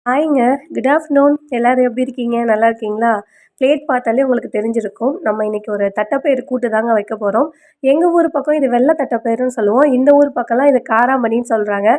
ஹாய்ங்க. Good afternoon. எல்லாரும் எப்படி இருக்கீங்க? நல்லா இருக்கீங்களா? பிளேட் பார்த்தாலே உங்களுக்கு தெரிஞ்சிருக்கும். நம்ம இன்னைக்கு ஒரு தட்டப்பயிறு கூட்டு தாங்க வைக்க போறோம். எங்க ஊர் பக்கம் இது வெள்ள தட்டப்பயிறுன்னு சொல்லுவோம். இந்த ஊர் பக்கம்லாம் இது காராமணின்னு சொல்றாங்க.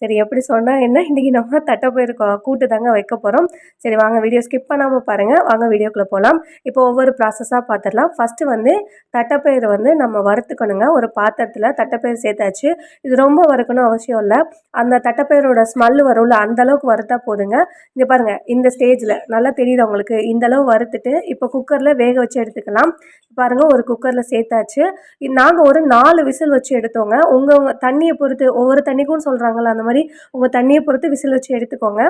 சரி எப்படி சொன்னா என்ன? இன்னைக்கு நம்ம தட்டப்பயிறு கூட்டு தாங்க வைக்க போறோம். சரி வாங்க வீடியோ ஸ்கிப் பண்ணாம பாருங்க. வாங்க வீடியோக்குள்ள போலாம். இப்போ ஒவ்வொரு ப்ராசஸா பார்த்துடலாம். ஃபர்ஸ்ட்டு வந்து தட்டப்பயிறு வந்து நம்ம வறுத்துக்கணுங்க. ஒரு பாத்திரத்தில தட்டப்பயிறு சேர்த்தாச்சு. இது ரொம்ப வறுக்கணும் அவசியம் இல்ல. அந்த தட்டப்பயிரோட ஸ்மெல் வரும்ல, அந்த அளவுக்கு வறுத்தா போதுங்க. இங்க பாருங்க, இந்த ஸ்டேஜ்ல நல்லா தெரியுதா உங்களுக்கு? இந்த அளவு வறுத்துட்டு, இப்போ குக்கர்ல வேக வச்சு எடுத்துக்கலாம். பாருங்க ஒரு குக்கர்ல சேர்த்தாச்சு. நாங்க ஒரு 4 விசில் வச்சு எடுத்தோங்க. உங்க உங்க தண்ணிய பொறுத்து ஒவ்வொரு தண்ணிக்கும் சொல்றாங்கல்ல, அந்த மாரி உங்க தண்ணிய பொறுத்து விசில் வச்சு எடுத்துக்கோங்க.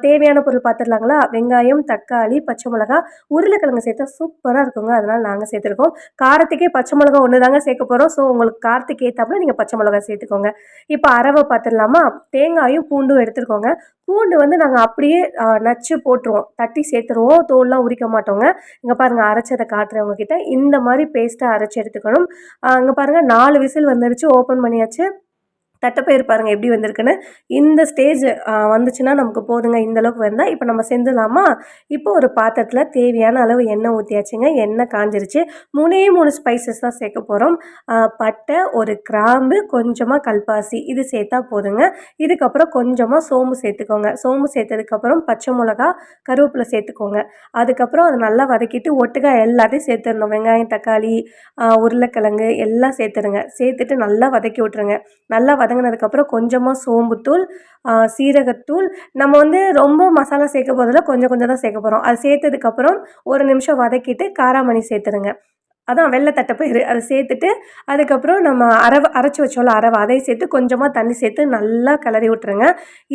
தேவையான பொருள் பார்த்துடலாங்களா? வெங்காயம், தக்காளி, பச்சை மிளகா, உருளைக்கிழங்கு சேர்த்தா சூப்பரா இருக்குங்க. அதனால நாங்க சேர்த்துருக்கோம். காரத்துக்கே பச்சை மிளகா ஒண்ணு தாங்க சேர்க்க போறோம். ஸோ உங்களுக்கு காரத்துக்கு ஏத்தாப்புல நீங்க பச்சை மிளகா சேர்த்துக்கோங்க. இப்ப அரவ பார்த்துடலாமா? தேங்காயும், பூண்டும் எடுத்துக்கோங்க. பூண்டு வந்து நாங்க அப்படியே நச்சு போட்டுருவோம். தட்டி சேர்த்துருவோம். தோல்லாம் உரிக்க மாட்டோங்க. இங்க பாருங்க அரைச்சத காட்டுறேன் உங்ககிட்ட. இந்த மாரி பேஸ்ட்டா அரைச்சு எடுத்துக்கணும். இங்க பாருங்க 4 விசில் வந்துருச்சு. ஓப்பன் பண்ணியாச்சு. தட்டப்பயிறு பாருங்க எப்படி வந்திருக்குன்னு. இந்த ஸ்டேஜ் வந்துச்சுன்னா நமக்கு போதுங்க. இந்த அளவுக்கு வந்தா, இப்போ நம்ம செஞ்சுடலாமா? இப்போ ஒரு பாத்திரத்தில தேவையான அளவு எண்ணெய் ஊத்தியாச்சுங்க. எண்ணெய் காஞ்சிருச்சு. 3 ஸ்பைசஸ் தான் சேர்க்க போறோம். பட்டை, ஒரு கிராம்பு, கொஞ்சமா கல்பாசி இது சேர்த்தா போதுங்க. இதுக்கப்புறம் கொஞ்சமா சோம்பு சேர்த்துக்கோங்க. சோம்பு சேர்த்ததுக்கப்புறம் பச்சை மிளகா, கருவேப்பிலை சேர்த்துக்கோங்க. அதுக்கப்புறம் அத நல்லா வதக்கிட்டு ஒட்டுக்கா எல்லாத்தையும் சேர்த்துடணும். வெங்காயம், தக்காளி, உருளைக்கிழங்கு எல்லாம் சேர்த்துருங்க. சேர்த்துட்டு நல்லா வதக்கி விட்டுருங்க. நல்லா வதங்கினதுக்கப்புறம் கொஞ்சமாக சோம்புத்தூள், சீரகத்தூள், நம்ம வந்து ரொம்ப மசாலா சேர்க்க போதில்ல, கொஞ்சம் கொஞ்சம் தான் சேர்க்க போகிறோம். அது சேர்த்ததுக்கப்புறம் ஒரு நிமிஷம் வதக்கிட்டு காராமணி சேர்த்துருங்க. அதான் வெள்ளை தட்டைப்பயிறு அதை சேர்த்துட்டு அதுக்கப்புறம் நம்ம அரைச்சி வச்சோம்ல அரவை அதையும் சேர்த்து கொஞ்சமாக தண்ணி சேர்த்து நல்லா கிளறி விட்டுருங்க.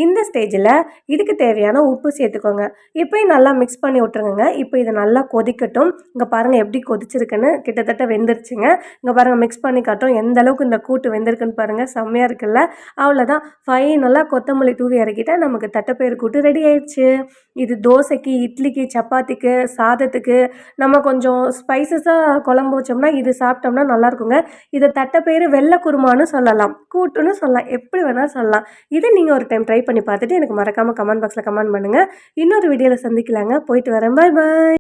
இந்த ஸ்டேஜில் இதுக்கு தேவையான உப்பு சேர்த்துக்கோங்க. இப்போயும் நல்லா மிக்ஸ் பண்ணி விட்டுருங்க. இப்போ இது நல்லா கொதிக்கட்டும். இங்கே பாருங்கள் எப்படி கொதிச்சிருக்குன்னு, கிட்டத்தட்ட வெந்துருச்சுங்க. இங்கே பாருங்கள் மிக்ஸ் பண்ணி காட்டும் எந்த அளவுக்கு இந்த கூட்டு வெந்திருக்குன்னு பாருங்கள். செம்மையாக இருக்குல்ல? அவ்வளோதான், ஃபைனலாக கொத்தமல்லி தூவி இறக்கிட்டா நமக்கு தட்டைப்பயிறு கூட்டு ரெடி ஆயிடுச்சு. இது தோசைக்கு, இட்லிக்கு, சப்பாத்திக்கு, சாதத்துக்கு, நம்ம கொஞ்சம் ஸ்பைசஸாக குழம்பு வச்சோம்னா இது சாப்பிட்டோம்னா நல்லாயிருக்குங்க. இதை தட்டைப்பயிறு வெள்ளை குருமான்னு சொல்லலாம், கூட்டுன்னு சொல்லலாம், எப்படி வேணாலும் சொல்லலாம். இதை நீங்கள் ஒரு டைம் ட்ரை பண்ணி பார்த்துட்டு எனக்கு மறக்காமல் கமெண்ட் பாக்ஸில் கமெண்ட் பண்ணுங்கள். இன்னொரு வீடியோவில் சந்திக்கலாங்க. போயிட்டு வரேன். பாய் பாய்.